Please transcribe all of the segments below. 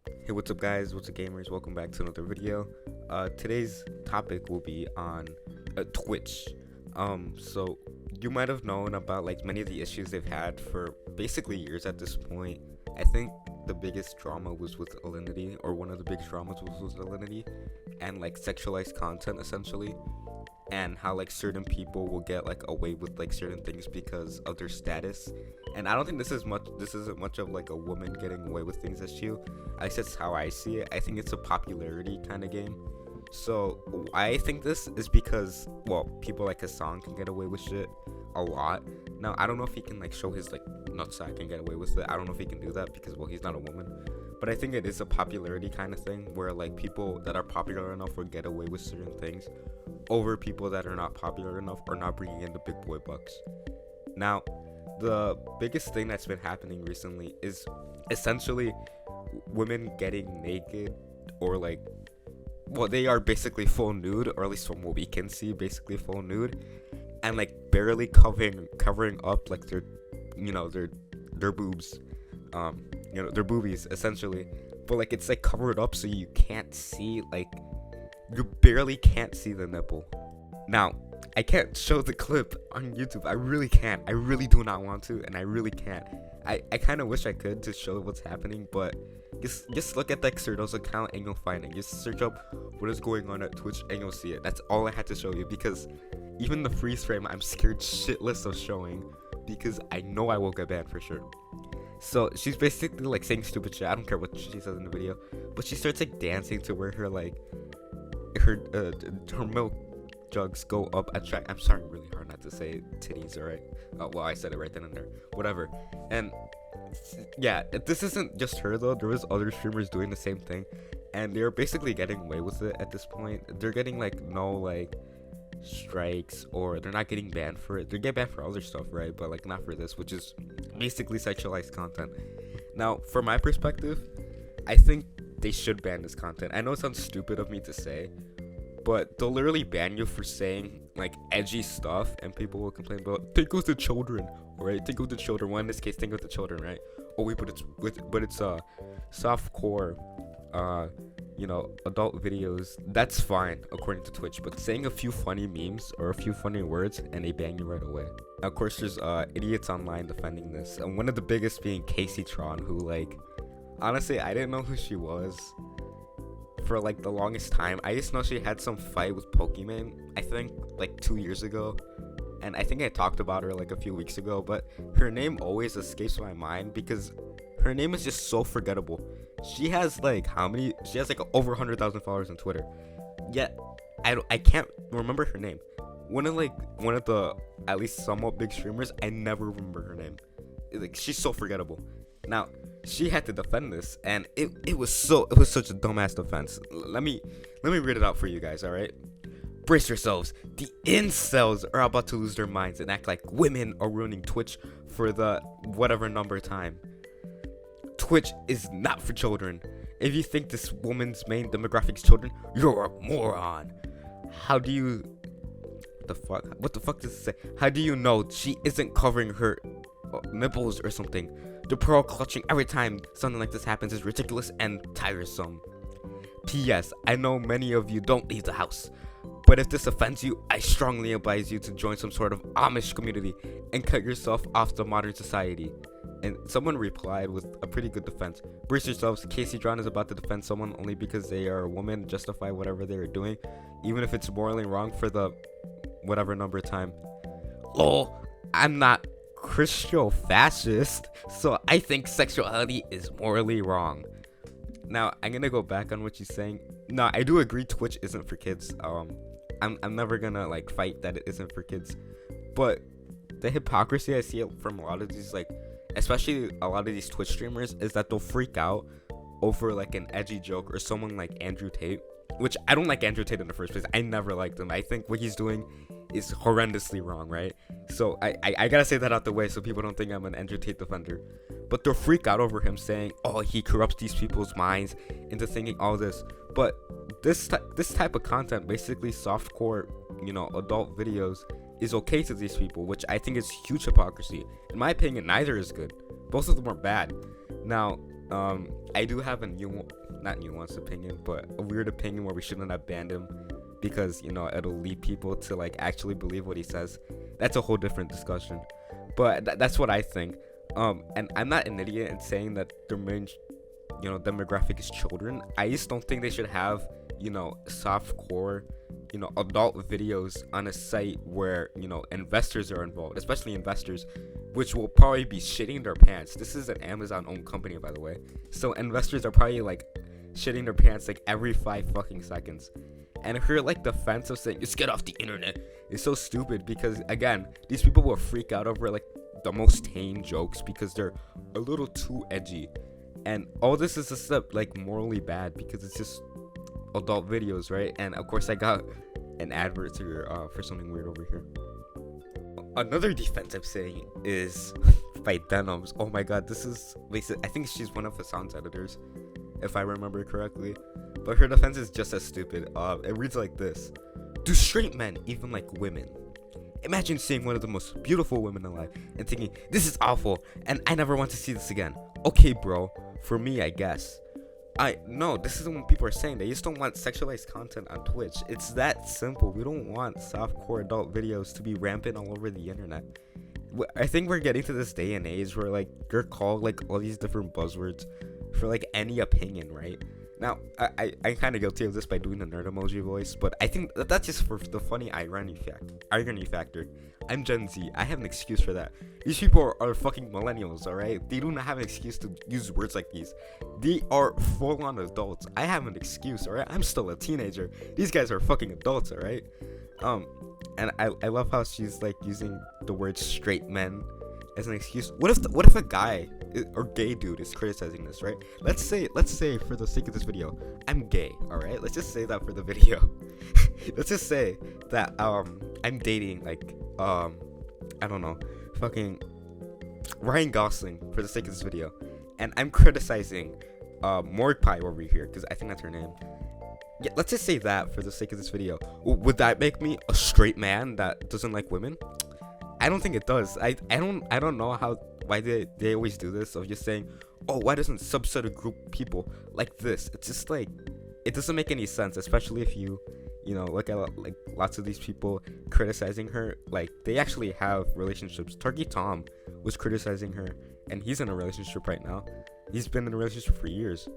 Hey, what's up, guys? What's up, gamers? Welcome back to another video. Today's topic will be on Twitch. So you might have known about like many of the issues they've had for basically years at this point. I think the biggest drama was with Alinity, or one of the biggest dramas was with Alinity, and like sexualized content essentially, and how like certain people will get like away with like certain things because of their status. And I don't think this isn't much of like a woman getting away with things issue. At least that's how I see it. I think it's a popularity kind of game. So I think this is because, well, people like Hassan can get away with shit a lot. Now I don't know if he can like show his like nutsack and get away with it. I don't know if he can do that because, well, he's not a woman. But I think it is a popularity kind of thing where like people that are popular enough will get away with certain things over people that are not popular enough or not bringing in the big boy bucks. Now, the biggest thing that's been happening recently is essentially women getting naked, or like, well, they are basically full nude, or at least from what we can see, basically full nude, and like barely covering up like their boobs, their boobies essentially. But like it's like covered up so you can't see, like you barely can't see the nipple. Now, I can't show the clip on YouTube. I really can't. I really do not want to, and I really can't. I kind of wish I could to show what's happening, but just look at the Xerdo's account and you'll find it. Just search up what is going on at Twitch and you'll see it. That's all I had to show you, because even the freeze frame I'm scared shitless of showing, because I know I will get banned for sure. So she's basically like saying stupid shit. I don't care what she says in the video, but she starts like dancing to where her like her milk jugs go up at track. I'm sorry, really hard not to say titties, alright? Well, I said it right then and there. Whatever. And yeah, this isn't just her though. There was other streamers doing the same thing, and they're basically getting away with it at this point. They're getting like no like strikes, or they're not getting banned for it. They get banned for other stuff, right? But like not for this, which is basically sexualized content. Now, from my perspective, I think they should ban this content. I know it sounds stupid of me to say, but they'll literally ban you for saying like edgy stuff, and people will complain about think of the children, right? Think of the children. Well, in this case, think of the children, right? Oh wait, but it's soft core, adult videos. That's fine according to Twitch, but saying a few funny memes or a few funny words and they ban you right away. Now, of course, there's idiots online defending this, and one of the biggest being Casey Tron, who like honestly I didn't know who she was for like the longest time. I just know she had some fight with Pokimane, I think like 2 years ago, and I think I talked about her like a few weeks ago, but her name always escapes my mind because her name is just so forgettable. She has like over 100,000 followers on Twitter, yet I can't remember her name. One of the at least somewhat big streamers, I never remember her name. Like, she's so forgettable. Now, she had to defend this, and it was such a dumbass defense. Let me read it out for you guys, alright? Brace yourselves. The incels are about to lose their minds and act like women are ruining Twitch for the whatever number time. Twitch is not for children. If you think this woman's main demographic is children, you're a moron. How do you... What the fuck does it say? How do you know she isn't covering her nipples or something? The pearl clutching every time something like this happens is ridiculous and tiresome. P.S. I know many of you don't leave the house, but if this offends you, I strongly advise you to join some sort of Amish community and cut yourself off the modern society. And someone replied with a pretty good defense. Brace yourselves, Casey Tron is about to defend someone only because they are a woman, justify whatever they are doing, even if it's morally wrong for the whatever number time. Lol, I'm not Christo-fascist, so I think sexuality is morally wrong. Now, I'm gonna go back on what she's saying. No, I do agree Twitch isn't for kids. I'm never gonna like fight that it isn't for kids, but the hypocrisy I see from a lot of these, like especially a lot of these Twitch streamers, is that they'll freak out over like an edgy joke or someone like Andrew Tate, which I don't like Andrew Tate in the first place. I never liked him. I think what he's doing is horrendously wrong, right? So I gotta say that out the way so people don't think I'm an Andrew Tate defender. But they'll freak out over him saying, oh, he corrupts these people's minds into thinking all this. But this type of content, basically softcore, adult videos, is okay to these people, which I think is huge hypocrisy. In my opinion, neither is good. Both of them are bad. Now, I do have a not nuanced opinion, but a weird opinion where we shouldn't have banned him because it'll lead people to like actually believe what he says. That's a whole different discussion, but that's what I think. And I'm not an idiot in saying that their main demographic is children. I just don't think they should have soft core adult videos on a site where investors are involved, especially investors, which will probably be shitting their pants. This is an Amazon owned company, by the way, so investors are probably like shitting their pants like every 5 fucking seconds. And if you're like defensive saying just get off the internet, it's so stupid, because again, these people will freak out over like the most tame jokes because they're a little too edgy, and all this is just like morally bad because it's just adult videos, right? And of course I got an advert here for something weird over here. Another defensive saying is by Denims. Oh my god, this is basically, I think she's one of Hassan's editors, if I remember correctly, but her defense is just as stupid. It reads like this: do straight men even like women? Imagine seeing one of the most beautiful women alive and thinking, this is awful and I never want to see this again. Okay, bro, for me, I guess. No, this isn't what people are saying. They just don't want sexualized content on Twitch. It's that simple. We don't want softcore adult videos to be rampant all over the internet. I think we're getting to this day and age where like you're called like all these different buzzwords for like any opinion, right? Now, I'm kind of guilty of this by doing the nerd emoji voice, but I think that's just for the funny irony factor. I'm Gen Z. I have an excuse for that. These people are fucking millennials, alright? They do not have an excuse to use words like these. They are full-on adults. I have an excuse, alright? I'm still a teenager. These guys are fucking adults, alright? And I love how she's like using the word straight men as an excuse. What if a guy or gay dude is criticizing this, right? Let's say for the sake of this video, I'm gay, all right? Let's just say that for the video. Let's just say that I'm dating like I don't know, fucking Ryan Gosling for the sake of this video, and I'm criticizing Morg Pie over here because I think that's her name. Yeah, let's just say that for the sake of this video. Would that make me a straight man that doesn't like women? I don't think it does. I don't know why they always do this of just saying, oh, why doesn't subset of group people like this? It's just like, it doesn't make any sense, especially if you look at like lots of these people criticizing her, like they actually have relationships. Turkey Tom was criticizing her and he's in a relationship right now. He's been in a relationship for years.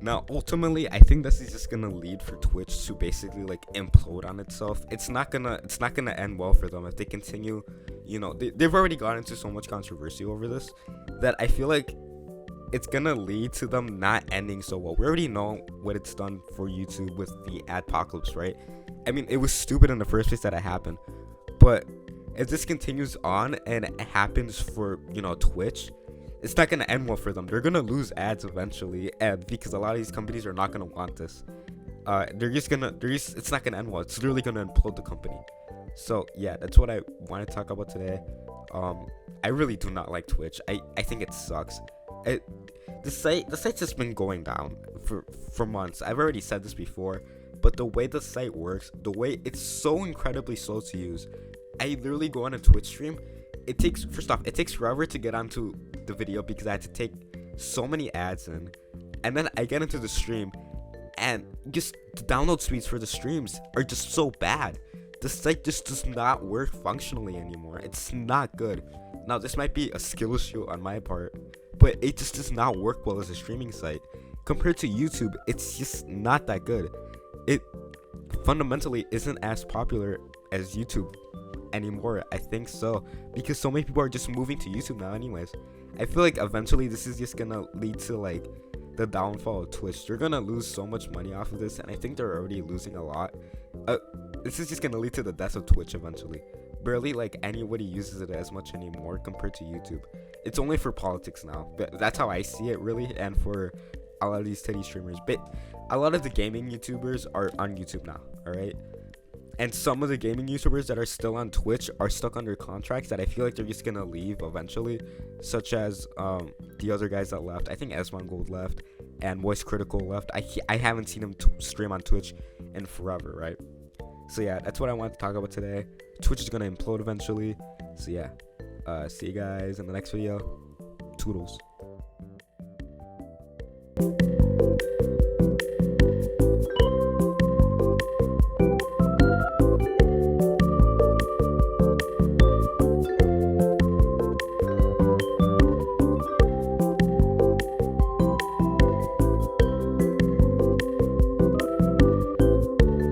Now, ultimately, I think this is just gonna lead for Twitch to basically like implode on itself. It's not gonna end well for them if they continue. They've already gotten into so much controversy over this that I feel like it's gonna lead to them not ending so well. We already know what it's done for YouTube with the adpocalypse, right? I mean, it was stupid in the first place that it happened, but if this continues on and it happens for Twitch, it's not going to end well for them. They're going to lose ads eventually, and because a lot of these companies are not going to want this. It's not going to end well. It's literally going to implode the company. So yeah, that's what I want to talk about today. I really do not like Twitch. I think it sucks. The site's just been going down for months. I've already said this before, but the way the site works, the way it's so incredibly slow to use. I literally go on a Twitch stream. It takes forever to get onto the video because I had to take so many ads in, and then I get into the stream and just the download speeds for the streams are just so bad. The site just does not work functionally anymore. It's not good. Now, this might be a skill issue on my part, but it just does not work well as a streaming site. Compared to YouTube, it's just not that good. It fundamentally isn't as popular as YouTube anymore. I think so, because so many people are just moving to YouTube now anyways. I feel like eventually this is just gonna lead to like the downfall of Twitch. They're gonna lose so much money off of this, and I think they're already losing a lot. This is just gonna lead to the death of Twitch eventually. Barely like anybody uses it as much anymore compared to YouTube. It's only for politics now, but that's how I see it really, and for a lot of these teddy streamers. But a lot of the gaming YouTubers are on YouTube now, alright? And some of the gaming YouTubers that are still on Twitch are stuck under contracts that I feel like they're just gonna leave eventually, such as the other guys that left. I think Esmongold left and Voice Critical left. I haven't seen him stream on Twitch in forever, right? So yeah, that's what I wanted to talk about today. Twitch is gonna implode eventually. So yeah, see you guys in the next video. Toodles. bye.